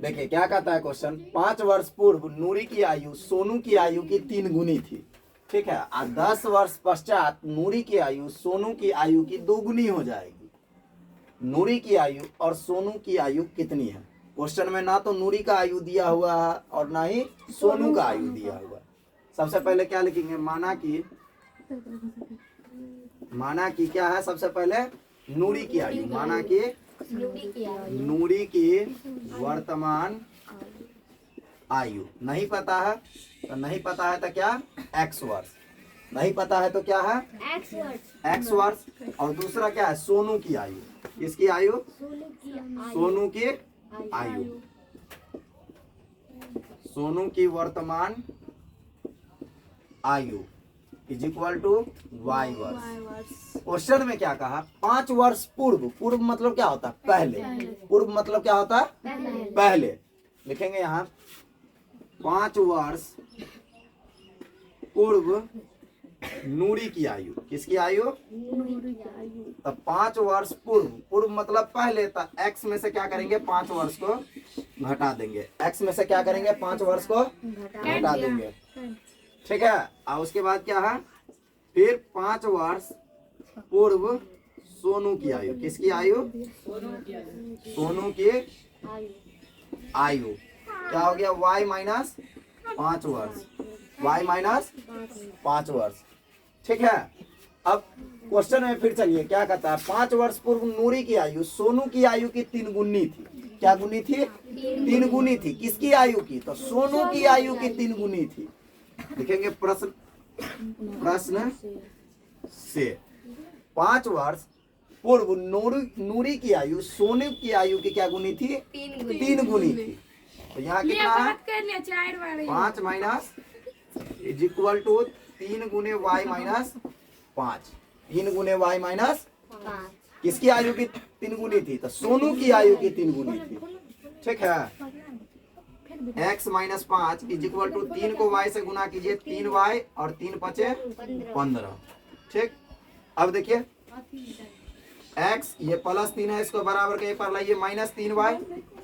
देखिए क्या कहता है क्वेश्चन, 5 वर्ष पूर्व नूरी की आयु सोनू की आयु की 3 गुनी थी, ठीक है, और 10 वर्ष पश्चात नूरी की आयु सोनू की आयु की 2 गुनी हो जाएगी। नूरी की आयु और सोनू की आयु कितनी है? क्वेश्चन में ना तो नूरी का आयु दिया हुआ है और ना ही सोनू का आयु दिया हुआ है। सबसे पहले क्या लिखेंगे, माना कि क्या है, सबसे पहले नूरी की आयु, माना कि नूरी की वर्तमान आयु नहीं पता है, तो नहीं पता है तो क्या, x वर्ष, नहीं पता है तो क्या है x वर्ष। और दूसरा क्या है, सोनू की आयु, किसकी आयु, सोनू की आयु, सोनू की वर्तमान आयु इज इक्वल टू y वर्ष। क्वेश्चन में क्या कहा, 5 वर्ष पूर्व, पूर्व मतलब क्या होता है, पहले, पूर्व मतलब क्या होता है, पहले। लिखेंगे यहाँ 5 वर्ष पूर्व नूरी की आयु, किसकी आयु, तो 5 वर्ष पूर्व, पूर्व मतलब पहले, तो x में से क्या करेंगे, 5 वर्ष को घटा देंगे, x में से क्या करेंगे, 5 वर्ष को घटा देंगे, ठीक है। और उसके बाद क्या है, फिर 5 वर्ष पूर्व सोनू की आयु, किसकी आयु, सोनू की आयु, क्या हो गया, y माइनस 5 वर्ष, y माइनस 5 वर्ष, ठीक है। अब क्वेश्चन में फिर चलिए क्या कहता है, 5 वर्ष पूर्व नूरी की आयु सोनू की आयु की 3 गुनी थी, क्या गुनी थी, 3 गुनी थी, किसकी आयु की, तो सोनू की आयु की 3 गुनी थी। लिखेंगे प्रश्न से 5 वर्ष पूर्व नूरी की आयु सोनू की आयु की क्या गुनी थी, 3 गुनी थी। तो यहाँ कितना है, 5 माइनस इज इक्वल टू 3 गुने y माइनस 5, 3 गुने y माइनस, किसकी आयु की 3 गुनी थी, तो सोनू की आयु की 3 गुनी थी, ठीक है। x minus 5 is equal to 3 को y से गुना कीजिए, 3y और 3 पचे 15, ठीक। अब देखिए x ये प्लस 3 है, इसको बराबर के पर लाइए, minus 3y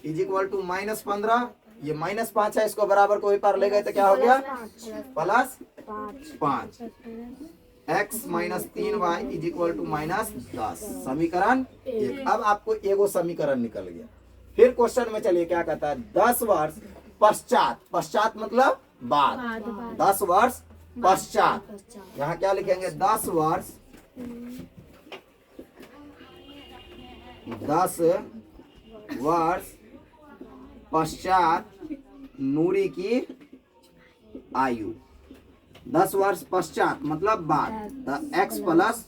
is equal to minus 15, ये माइनस 5 है, इसको बराबर को पर ले गए तो क्या हो गया, plus 5, x minus 3y is equal to minus 10, समीकरण 1। अब आपको एगो समीकरण निकल गया। फिर क्वेश्चन में चलिए क्या कहता है, 10 वर्ष पश्चात, पश्चात मतलब बाद, 10 वर्ष पश्चात, यहाँ क्या लिखेंगे, 10 वर्ष पश्चात नूरी की आयु, 10 वर्ष पश्चात मतलब बाद, तो x प्लस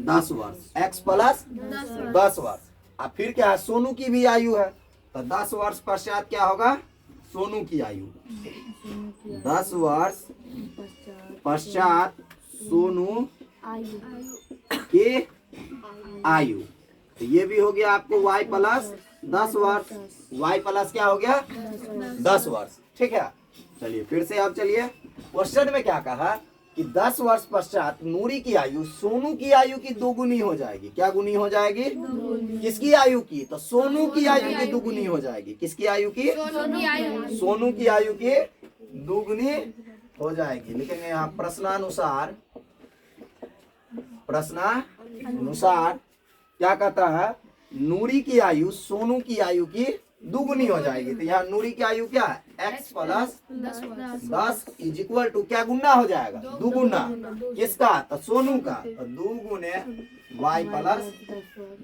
10 वर्ष, x प्लस 10 वर्ष। अब फिर क्या है, सोनू की भी आयु है, तो 10 वर्ष पश्चात क्या होगा, सोनू की आयु, 10 वर्ष पश्चात सोनू की आयु, तो ये भी हो गया आपको y प्लस 10 वर्ष, y प्लस क्या हो गया, 10 वर्ष, ठीक है। चलिए फिर से आप चलिए, क्वेश्चन में क्या कहा कि 10 वर्ष पश्चात नूरी की आयु सोनू की आयु की 2 गुनी हो जाएगी, क्या गुनी हो जाएगी, किसकी आयु की, तो सोनू की आयु की 2 गुनी हो जाएगी, किसकी आयु की, सोनू की आयु की 2 गुनी हो जाएगी। लिखेंगे यहाँ प्रश्नानुसार क्या कहता है, नूरी की आयु सोनू की आयु की 2 गुनी हो जाएगी, तो यहाँ नूरी की आयु क्या है, x plus 10 is equal to क्या गुना हो जाएगा, 2 गुना, किसका, तो सोनू का, तो 2 गुने y प्लस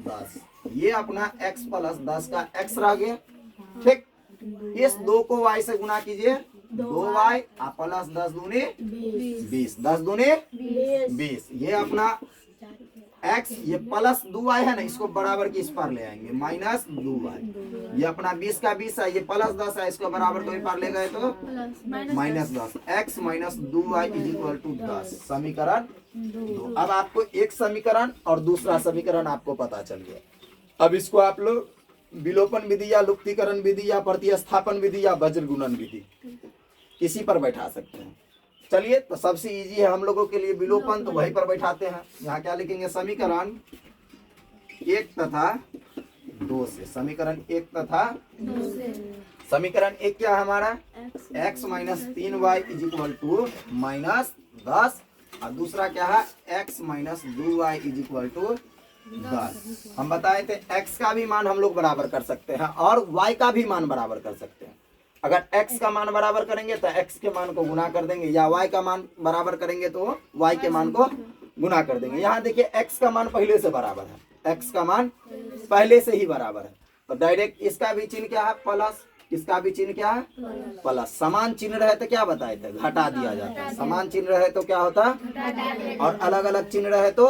10, ये अपना x प्लस 10 का x रह गया, ठीक। इस 2 को y से गुना कीजिए, 2y प्लस 10 दूनी 20, 10 दूनी 20, ये अपना x, ये प्लस 2y है ना, इसको बराबर की इस पर ले आएंगे, माइनस 2y, ये अपना 20 का 20 है, ये प्लस 10 है, इसको बराबर को पर ले गए तो minus 10, x minus 2y is equal to 10, समीकरण 2। अब आपको एक समीकरण और दूसरा समीकरण आपको पता चल गया। अब इसको आप लोग विलोपन विधि या लुप्तीकरण विधि या प्रतिस्थापन विधि या वज्र गुणन विधि किसी पर बैठा सकते हैं। चलिए, तो सबसे इजी है हम लोगों के लिए विलोपन, तो वहीं पर बैठाते हैं। यहाँ क्या लिखेंगे, समीकरण 1 तथा 2 से। समीकरण 1 तथा समीकरण 1 क्या है हमारा, x minus 3y is equal to minus 10, और दूसरा क्या है x minus 2y is equal to 10। हम बताए थे x का भी मान हम लोग बराबर कर सकते हैं और y का भी मान बराबर कर सकते हैं। अगर x का मान बराबर करेंगे तो x के मान को गुना कर देंगे, या y का मान बराबर करेंगे तो y के मान को गुना कर देंगे। यहाँ देखिए x का मान पहले से बराबर है, x का मान पहले से ही बराबर है, तो डायरेक्ट इसका भी चिन्ह क्या है प्लस, इसका भी चिन्ह क्या है प्लस। समान चिन्ह रहे तो क्या बताए थे, घटा दिया जाता है। समान चिन्ह रहे तो क्या होता है, और अलग अलग चिन्ह रहे तो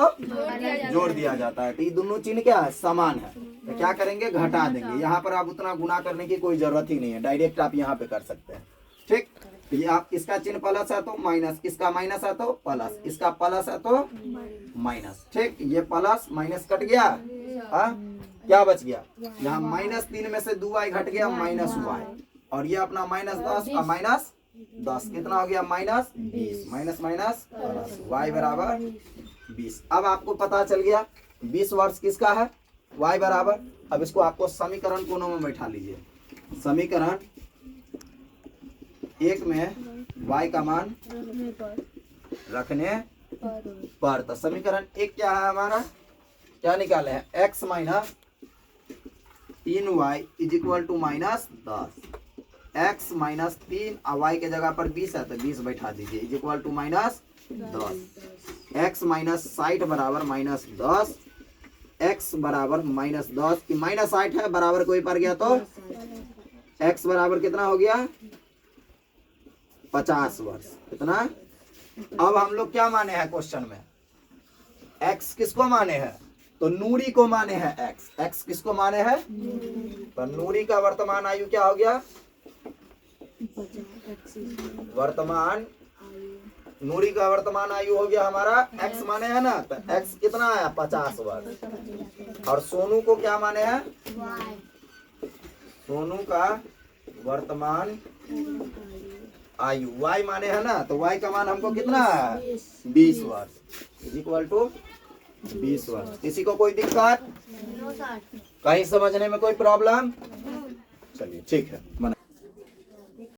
जोड़ दिया जाता है। तो ये दोनों चिन्ह क्या है, समान है, तो क्या करेंगे घटा देंगे। यहाँ पर आप उतना गुना करने की कोई जरूरत ही नहीं है, डायरेक्ट आप यहाँ पे कर सकते हैं। ठीक, तो ये आप इसका चिन्ह प्लस है तो माइनस, इसका माइनस है तो प्लस, इसका प्लस है तो माइनस। ठीक, ये प्लस माइनस कट गया, क्या बच गया, यहाँ -3 में से 2y घट गया -y, और ये अपना -10 और -10 कितना हो गया -20, माइनस माइनस प्लस y बराबर 20। अब आपको पता चल गया 20 वर्ष किसका है, y बराबर। अब इसको आपको समीकरण कोनों में बैठा लीजिए। समीकरण 1 में y का मान रखने पर, तो समीकरण 1 क्या है हमारा, क्या निकाले हैं, x minus 3y is equal to -10, x minus 3 और y के जगह पर 20 है तो 20 बैठा दीजिए, is equal to -10, x minus 60 बराबर -10, x बराबर -10 की -60 है, बराबर कोई पर गया तो x बराबर कितना हो गया 50 वर्ष। कितना, अब हम लोग क्या माने हैं क्वेश्चन में, x किसको माने हैं, तो नूरी को माने हैं x, x किसको माने हैं, तो नूरी का वर्तमान आयु क्या हो गया, वर्तमान नूरी का वर्तमान आयु हो गया हमारा x माने है ना, तो x कितना आया 50 वर्ष। और सोनू को क्या माने हैं, सोनू का वर्तमान आयु y माने है ना, तो y का मान हमको कितना है 20 वर्ष, इज इक्वल टू 20 वर्ष। किसी को कोई दिक्कत, कहीं समझने में कोई प्रॉब्लम, चलिए ठीक है।